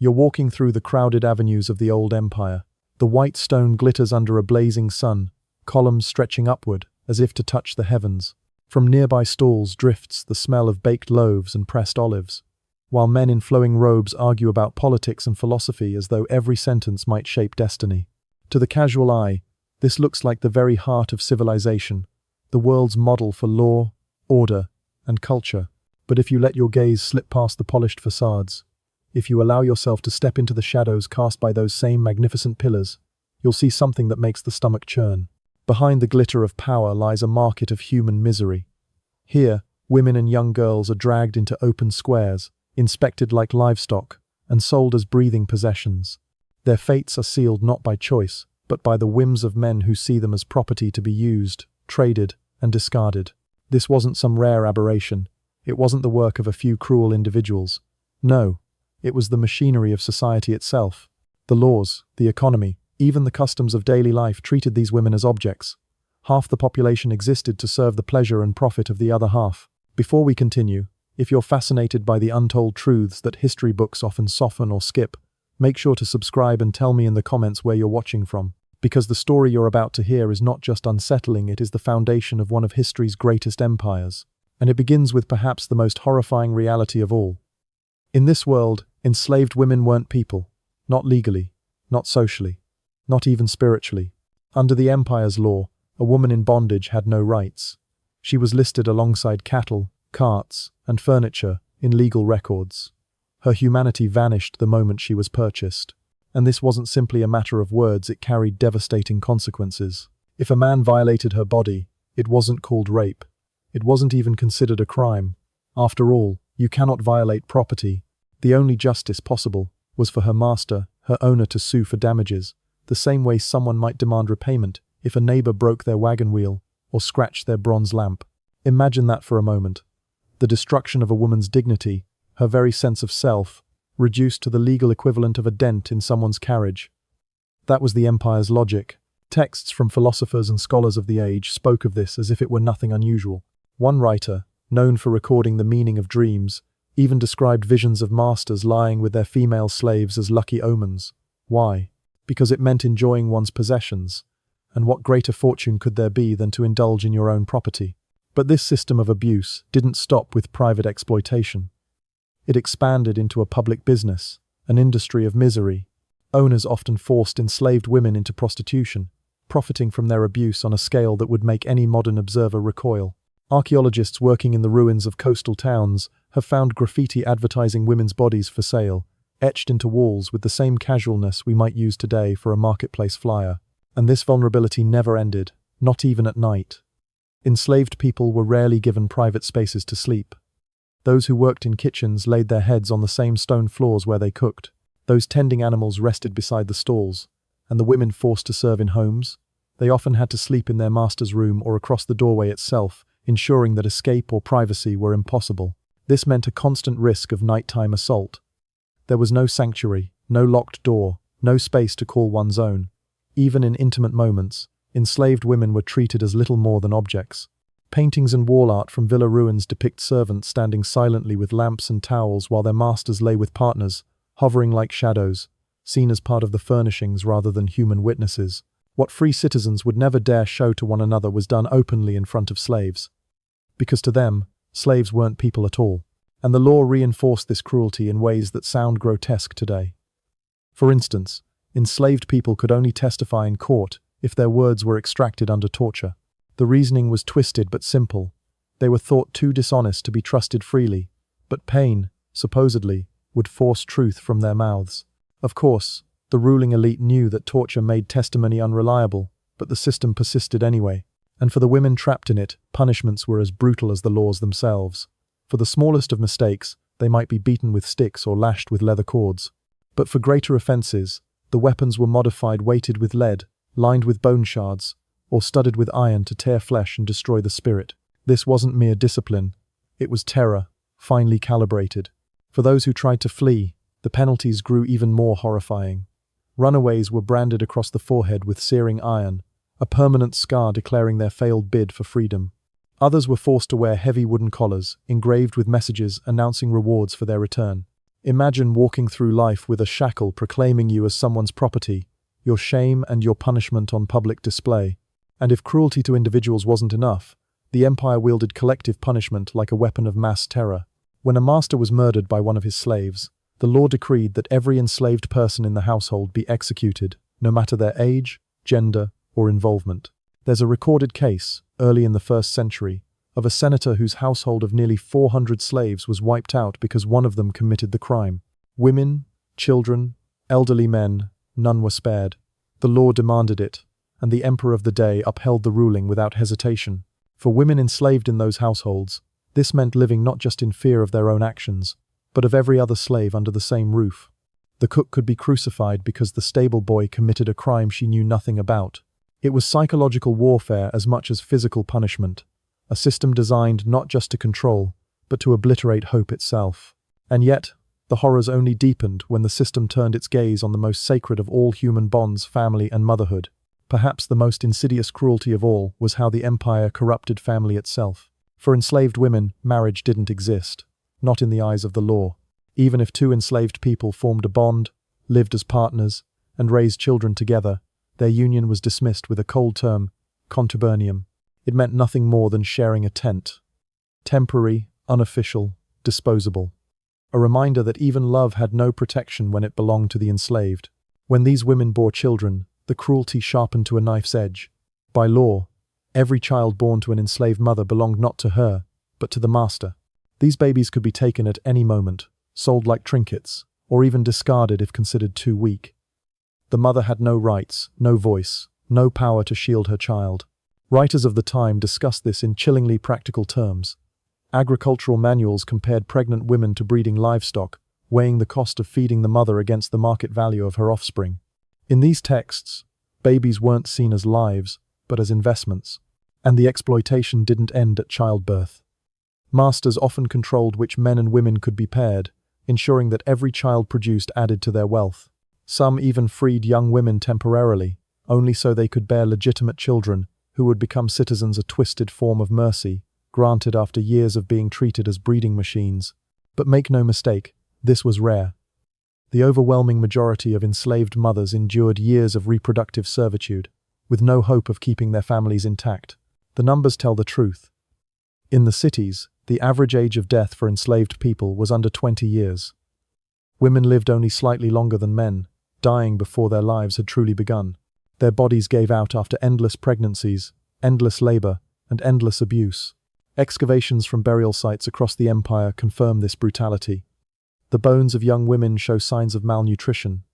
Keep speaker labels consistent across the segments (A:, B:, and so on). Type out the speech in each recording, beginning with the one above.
A: You're walking through the crowded avenues of the old empire. The white stone glitters under a blazing sun, columns stretching upward, as if to touch the heavens. From nearby stalls drifts the smell of baked loaves and pressed olives, while men in flowing robes argue about politics and philosophy as though every sentence might shape destiny. To the casual eye, this looks like the very heart of civilization, the world's model for law, order, and culture. But if you let your gaze slip past the polished facades, if you allow yourself to step into the shadows cast by those same magnificent pillars, you'll see something that makes the stomach churn. Behind the glitter of power lies a market of human misery. Here, women and young girls are dragged into open squares, inspected like livestock, and sold as breathing possessions. Their fates are sealed not by choice, but by the whims of men who see them as property to be used, traded, and discarded. This wasn't some rare aberration. It wasn't the work of a few cruel individuals. No, it was the machinery of society itself. The laws, the economy, even the customs of daily life treated these women as objects. Half the population existed to serve the pleasure and profit of the other half. Before we continue, if you're fascinated by the untold truths that history books often soften or skip, make sure to subscribe and tell me in the comments where you're watching from. Because the story you're about to hear is not just unsettling, it is the foundation of one of history's greatest empires. And it begins with perhaps the most horrifying reality of all. In this world, enslaved women weren't people. Not legally, not socially, not even spiritually. Under the empire's law, a woman in bondage had no rights. She was listed alongside cattle, carts, and furniture in legal records. Her humanity vanished the moment she was purchased. And this wasn't simply a matter of words, it carried devastating consequences. If a man violated her body, it wasn't called rape. It wasn't even considered a crime. After all, you cannot violate property. The only justice possible was for her master, her owner, to sue for damages, the same way someone might demand repayment if a neighbor broke their wagon wheel or scratched their bronze lamp. Imagine that for a moment. The destruction of a woman's dignity, her very sense of self, reduced to the legal equivalent of a dent in someone's carriage. That was the empire's logic. Texts from philosophers and scholars of the age spoke of this as if it were nothing unusual. One writer, known for recording the meaning of dreams, even described visions of masters lying with their female slaves as lucky omens. Why? Because it meant enjoying one's possessions. And what greater fortune could there be than to indulge in your own property? But this system of abuse didn't stop with private exploitation. It expanded into a public business, an industry of misery. Owners often forced enslaved women into prostitution, profiting from their abuse on a scale that would make any modern observer recoil. Archaeologists working in the ruins of coastal towns have found graffiti advertising women's bodies for sale, etched into walls with the same casualness we might use today for a marketplace flyer. And this vulnerability never ended, not even at night. Enslaved people were rarely given private spaces to sleep. Those who worked in kitchens laid their heads on the same stone floors where they cooked. Those tending animals rested beside the stalls. And the women forced to serve in homes? They often had to sleep in their master's room or across the doorway itself, ensuring that escape or privacy were impossible. This meant a constant risk of nighttime assault. There was no sanctuary, no locked door, no space to call one's own. Even in intimate moments, enslaved women were treated as little more than objects. Paintings and wall art from villa ruins depict servants standing silently with lamps and towels while their masters lay with partners, hovering like shadows, seen as part of the furnishings rather than human witnesses. What free citizens would never dare show to one another was done openly in front of slaves. Because to them, slaves weren't people at all. And the law reinforced this cruelty in ways that sound grotesque today. For instance, enslaved people could only testify in court if their words were extracted under torture. The reasoning was twisted but simple. They were thought too dishonest to be trusted freely, but pain, supposedly, would force truth from their mouths. Of course, the ruling elite knew that torture made testimony unreliable, but the system persisted anyway. And for the women trapped in it, punishments were as brutal as the laws themselves. For the smallest of mistakes, they might be beaten with sticks or lashed with leather cords. But for greater offenses, the weapons were modified, weighted with lead, lined with bone shards, or studded with iron to tear flesh and destroy the spirit. This wasn't mere discipline. It was terror, finely calibrated. For those who tried to flee, the penalties grew even more horrifying. Runaways were branded across the forehead with searing iron, a permanent scar declaring their failed bid for freedom. Others were forced to wear heavy wooden collars, engraved with messages announcing rewards for their return. Imagine walking through life with a shackle proclaiming you as someone's property, your shame and your punishment on public display. And if cruelty to individuals wasn't enough, the empire wielded collective punishment like a weapon of mass terror. When a master was murdered by one of his slaves, the law decreed that every enslaved person in the household be executed, no matter their age, gender, or involvement. There's a recorded case, early in the 1st century, of a senator whose household of nearly 400 slaves was wiped out because one of them committed the crime. Women, children, elderly men, none were spared. The law demanded it, and the emperor of the day upheld the ruling without hesitation. For women enslaved in those households, this meant living not just in fear of their own actions, but of every other slave under the same roof. The cook could be crucified because the stable boy committed a crime she knew nothing about. It was psychological warfare as much as physical punishment, a system designed not just to control, but to obliterate hope itself. And yet, the horrors only deepened when the system turned its gaze on the most sacred of all human bonds, family and motherhood. Perhaps the most insidious cruelty of all was how the empire corrupted family itself. For enslaved women, marriage didn't exist, not in the eyes of the law. Even if two enslaved people formed a bond, lived as partners, and raised children together, their union was dismissed with a cold term, contubernum. It meant nothing more than sharing a tent. Temporary, unofficial, disposable. A reminder that even love had no protection when it belonged to the enslaved. When these women bore children, the cruelty sharpened to a knife's edge. By law, every child born to an enslaved mother belonged not to her, but to the master. These babies could be taken at any moment, sold like trinkets, or even discarded if considered too weak. The mother had no rights, no voice, no power to shield her child. Writers of the time discussed this in chillingly practical terms. Agricultural manuals compared pregnant women to breeding livestock, weighing the cost of feeding the mother against the market value of her offspring. In these texts, babies weren't seen as lives, but as investments, and the exploitation didn't end at childbirth. Masters often controlled which men and women could be paired, ensuring that every child produced added to their wealth. Some even freed young women temporarily, only so they could bear legitimate children who would become citizens, a twisted form of mercy, granted after years of being treated as breeding machines. But make no mistake, this was rare. The overwhelming majority of enslaved mothers endured years of reproductive servitude, with no hope of keeping their families intact. The numbers tell the truth. In the cities, the average age of death for enslaved people was under 20 years. Women lived only slightly longer than men, dying before their lives had truly begun. Their bodies gave out after endless pregnancies, endless labor, and endless abuse. Excavations from burial sites across the empire confirm this brutality. The bones of young women show signs of malnutrition,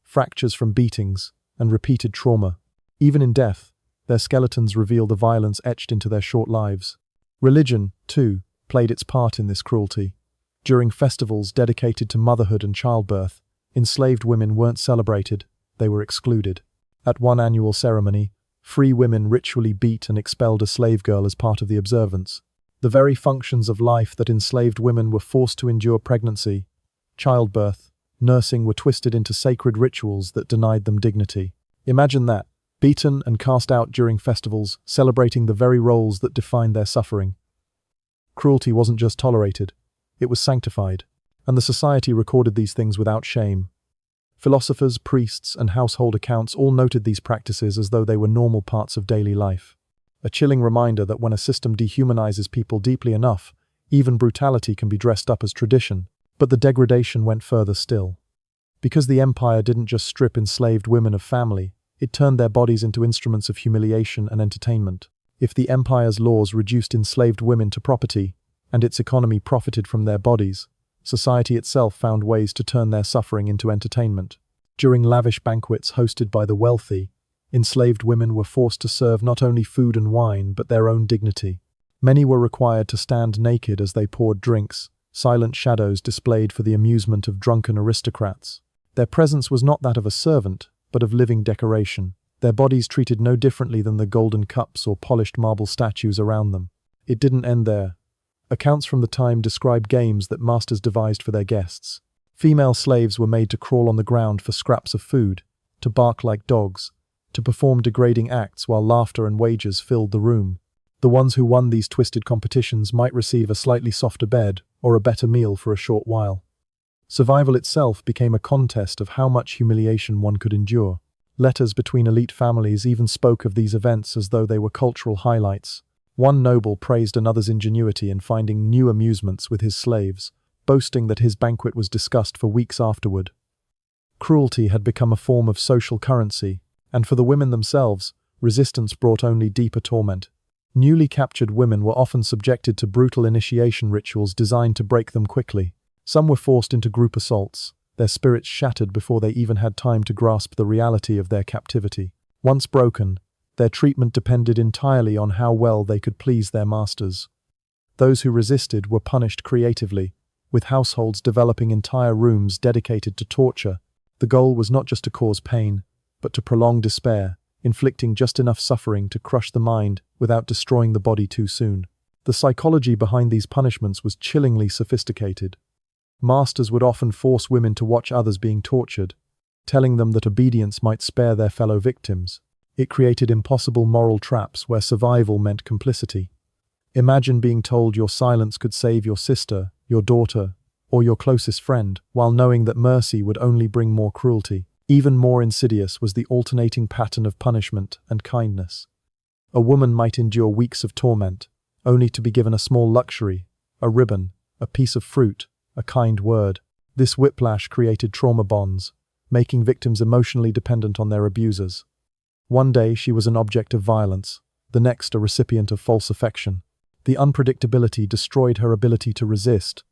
A: fractures from beatings, and repeated trauma. Even in death, their skeletons reveal the violence etched into their short lives. Religion, too, played its part in this cruelty. During festivals dedicated to motherhood and childbirth, enslaved women weren't celebrated, they were excluded. At one annual ceremony, free women ritually beat and expelled a slave girl as part of the observance. The very functions of life that enslaved women were forced to endure, pregnancy, childbirth, nursing, were twisted into sacred rituals that denied them dignity. Imagine that, beaten and cast out during festivals, celebrating the very roles that defined their suffering. Cruelty wasn't just tolerated, it was sanctified, and the society recorded these things without shame. Philosophers, priests, and household accounts all noted these practices as though they were normal parts of daily life. A chilling reminder that when a system dehumanizes people deeply enough, even brutality can be dressed up as tradition. But the degradation went further still. Because the empire didn't just strip enslaved women of family, it turned their bodies into instruments of humiliation and entertainment. If the empire's laws reduced enslaved women to property, and its economy profited from their bodies, society itself found ways to turn their suffering into entertainment. During lavish banquets hosted by the wealthy, enslaved women were forced to serve not only food and wine, but their own dignity. Many were required to stand naked as they poured drinks, silent shadows displayed for the amusement of drunken aristocrats. Their presence was not that of a servant, but of living decoration, their bodies treated no differently than the golden cups or polished marble statues around them. It didn't end there. Accounts from the time describe games that masters devised for their guests. Female slaves were made to crawl on the ground for scraps of food, to bark like dogs, to perform degrading acts while laughter and wages filled the room. The ones who won these twisted competitions might receive a slightly softer bed or a better meal for a short while. Survival itself became a contest of how much humiliation one could endure. Letters between elite families even spoke of these events as though they were cultural highlights. One noble praised another's ingenuity in finding new amusements with his slaves, boasting that his banquet was discussed for weeks afterward. Cruelty had become a form of social currency, and for the women themselves, resistance brought only deeper torment. Newly captured women were often subjected to brutal initiation rituals designed to break them quickly. Some were forced into group assaults, their spirits shattered before they even had time to grasp the reality of their captivity. Once broken, their treatment depended entirely on how well they could please their masters. Those who resisted were punished creatively, with households developing entire rooms dedicated to torture. The goal was not just to cause pain, but to prolong despair, inflicting just enough suffering to crush the mind without destroying the body too soon. The psychology behind these punishments was chillingly sophisticated. Masters would often force women to watch others being tortured, telling them that obedience might spare their fellow victims. It created impossible moral traps where survival meant complicity. Imagine being told your silence could save your sister, your daughter, or your closest friend, while knowing that mercy would only bring more cruelty. Even more insidious was the alternating pattern of punishment and kindness. A woman might endure weeks of torment, only to be given a small luxury, a ribbon, a piece of fruit, a kind word. This whiplash created trauma bonds, making victims emotionally dependent on their abusers. One day she was an object of violence, the next a recipient of false affection. The unpredictability destroyed her ability to resist,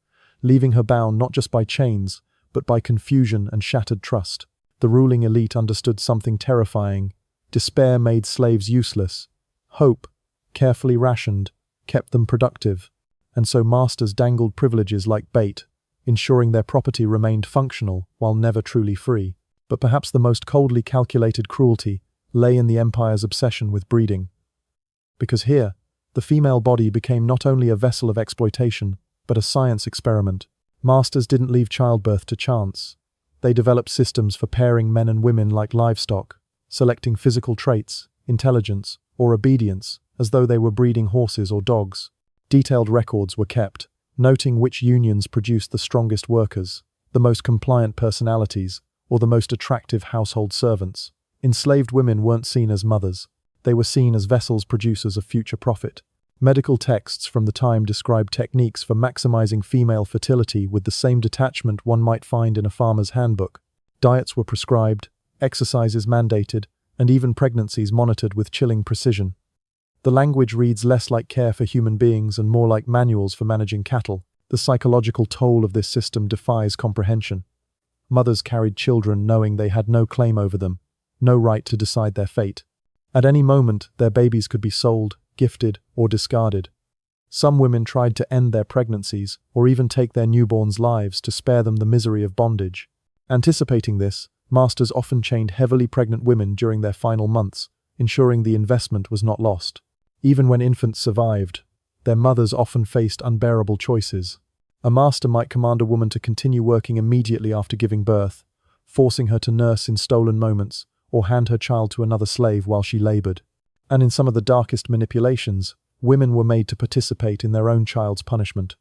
A: leaving her bound not just by chains, but by confusion and shattered trust. The ruling elite understood something terrifying. Despair made slaves useless. Hope, carefully rationed, kept them productive, and so masters dangled privileges like bait, ensuring their property remained functional while never truly free. But perhaps the most coldly calculated cruelty lay in the empire's obsession with breeding. Because here, the female body became not only a vessel of exploitation, but a science experiment. Masters didn't leave childbirth to chance. They developed systems for pairing men and women like livestock, selecting physical traits, intelligence, or obedience, as though they were breeding horses or dogs. Detailed records were kept, noting which unions produced the strongest workers, the most compliant personalities, or the most attractive household servants. Enslaved women weren't seen as mothers. They were seen as vessels producers of future profit. Medical texts from the time described techniques for maximizing female fertility with the same detachment one might find in a farmer's handbook. Diets were prescribed, exercises mandated, and even pregnancies monitored with chilling precision. The language reads less like care for human beings and more like manuals for managing cattle. The psychological toll of this system defies comprehension. Mothers carried children knowing they had no claim over them, no right to decide their fate. At any moment, their babies could be sold, gifted, or discarded. Some women tried to end their pregnancies, or even take their newborns' lives to spare them the misery of bondage. Anticipating this, masters often chained heavily pregnant women during their final months, ensuring the investment was not lost. Even when infants survived, their mothers often faced unbearable choices. A master might command a woman to continue working immediately after giving birth, forcing her to nurse in stolen moments, or hand her child to another slave while she labored. And in some of the darkest manipulations, women were made to participate in their own child's punishment.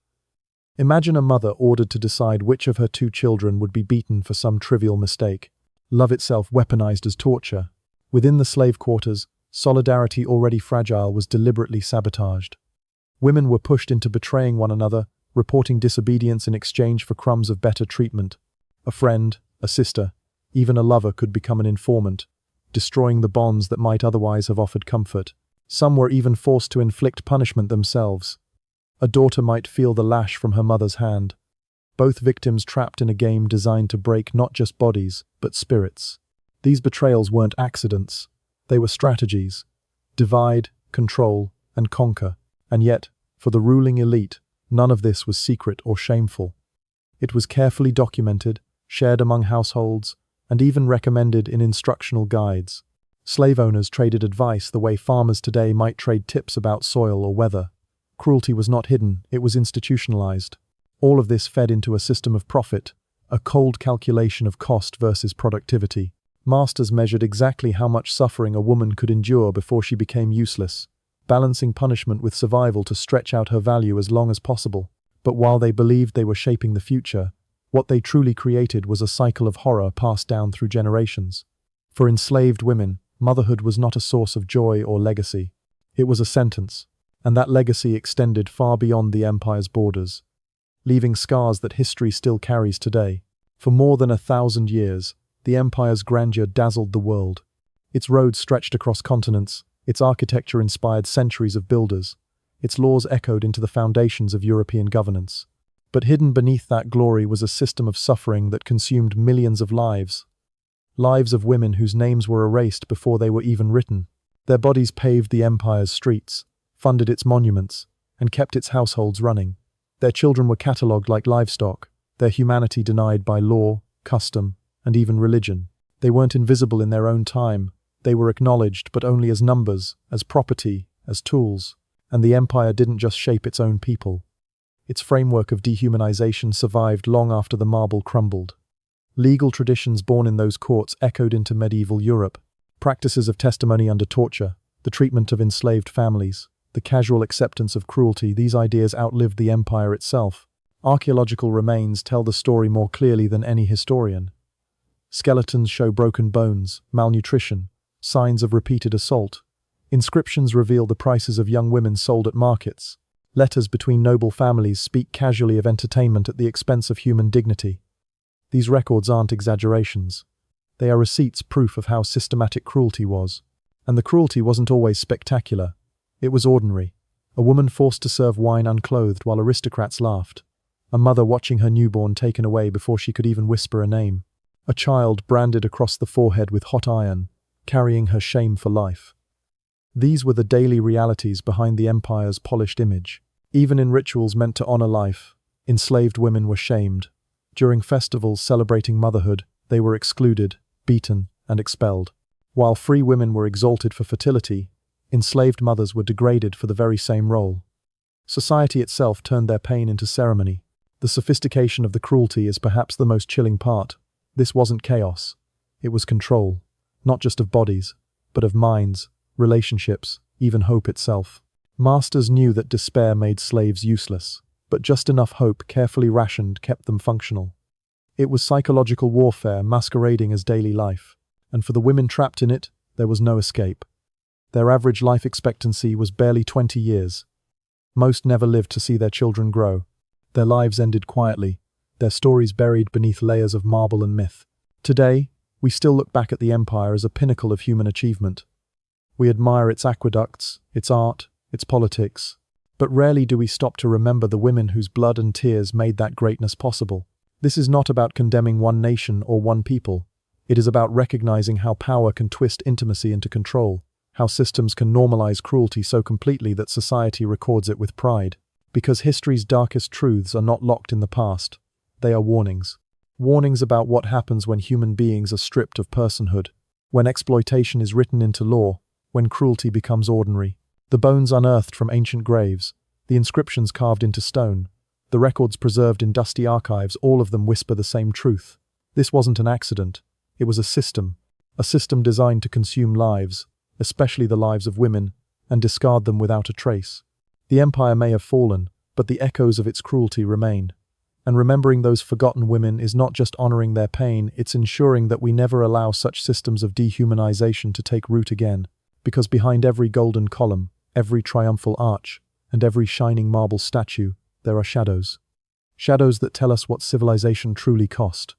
A: Imagine a mother ordered to decide which of her two children would be beaten for some trivial mistake. Love itself weaponized as torture. Within the slave quarters, solidarity already fragile was deliberately sabotaged. Women were pushed into betraying one another, reporting disobedience in exchange for crumbs of better treatment. A friend, a sister, even a lover could become an informant, destroying the bonds that might otherwise have offered comfort. Some were even forced to inflict punishment themselves. A daughter might feel the lash from her mother's hand. Both victims trapped in a game designed to break not just bodies, but spirits. These betrayals weren't accidents. They were strategies. Divide, control, and conquer. And yet, for the ruling elite, none of this was secret or shameful. It was carefully documented, shared among households, and even recommended in instructional guides. Slave owners traded advice the way farmers today might trade tips about soil or weather. Cruelty was not hidden, it was institutionalized. All of this fed into a system of profit, a cold calculation of cost versus productivity. Masters measured exactly how much suffering a woman could endure before she became useless, balancing punishment with survival to stretch out her value as long as possible. But while they believed they were shaping the future, What they truly created was a cycle of horror passed down through generations. For enslaved women, motherhood was not a source of joy or legacy. It was a sentence, and that legacy extended far beyond the empire's borders, leaving scars that history still carries today. For more than 1,000 years, the empire's grandeur dazzled the world. Its roads stretched across continents, its architecture inspired centuries of builders, its laws echoed into the foundations of European governance. But hidden beneath that glory was a system of suffering that consumed millions of lives. Lives of women whose names were erased before they were even written. Their bodies paved the empire's streets, funded its monuments, and kept its households running. Their children were catalogued like livestock, their humanity denied by law, custom, and even religion. They weren't invisible in their own time. They were acknowledged, but only as numbers, as property, as tools. And the empire didn't just shape its own people. Its framework of dehumanization survived long after the marble crumbled. Legal traditions born in those courts echoed into medieval Europe. Practices of testimony under torture, the treatment of enslaved families, the casual acceptance of cruelty, these ideas outlived the empire itself. Archaeological remains tell the story more clearly than any historian. Skeletons show broken bones, malnutrition, signs of repeated assault. Inscriptions reveal the prices of young women sold at markets. Letters between noble families speak casually of entertainment at the expense of human dignity. These records aren't exaggerations. They are receipts, proof of how systematic cruelty was. And the cruelty wasn't always spectacular. It was ordinary. A woman forced to serve wine unclothed while aristocrats laughed. A mother watching her newborn taken away before she could even whisper a name. A child branded across the forehead with hot iron, carrying her shame for life. These were the daily realities behind the empire's polished image. Even in rituals meant to honor life, enslaved women were shamed. During festivals celebrating motherhood, they were excluded, beaten, and expelled. While free women were exalted for fertility, enslaved mothers were degraded for the very same role. Society itself turned their pain into ceremony. The sophistication of the cruelty is perhaps the most chilling part. This wasn't chaos. It was control, not just of bodies, but of minds, relationships, even hope itself. Masters knew that despair made slaves useless, but just enough hope, carefully rationed, kept them functional. It was psychological warfare masquerading as daily life, and for the women trapped in it, there was no escape. Their average life expectancy was barely 20 years. Most never lived to see their children grow. Their lives ended quietly, their stories buried beneath layers of marble and myth. Today, we still look back at the empire as a pinnacle of human achievement. We admire its aqueducts, its art, its politics, but rarely do we stop to remember the women whose blood and tears made that greatness possible. This is not about condemning one nation or one people. It is about recognizing how power can twist intimacy into control, how systems can normalize cruelty so completely that society records it with pride. Because history's darkest truths are not locked in the past, they are warnings. Warnings about what happens when human beings are stripped of personhood, when exploitation is written into law, when cruelty becomes ordinary. The bones unearthed from ancient graves, the inscriptions carved into stone, the records preserved in dusty archives, all of them whisper the same truth. This wasn't an accident. It was a system designed to consume lives, especially the lives of women, and discard them without a trace. The empire may have fallen, but the echoes of its cruelty remain. And remembering those forgotten women is not just honoring their pain, it's ensuring that we never allow such systems of dehumanization to take root again. Because behind every golden column, every triumphal arch, and every shining marble statue, there are shadows. Shadows that tell us what civilization truly cost.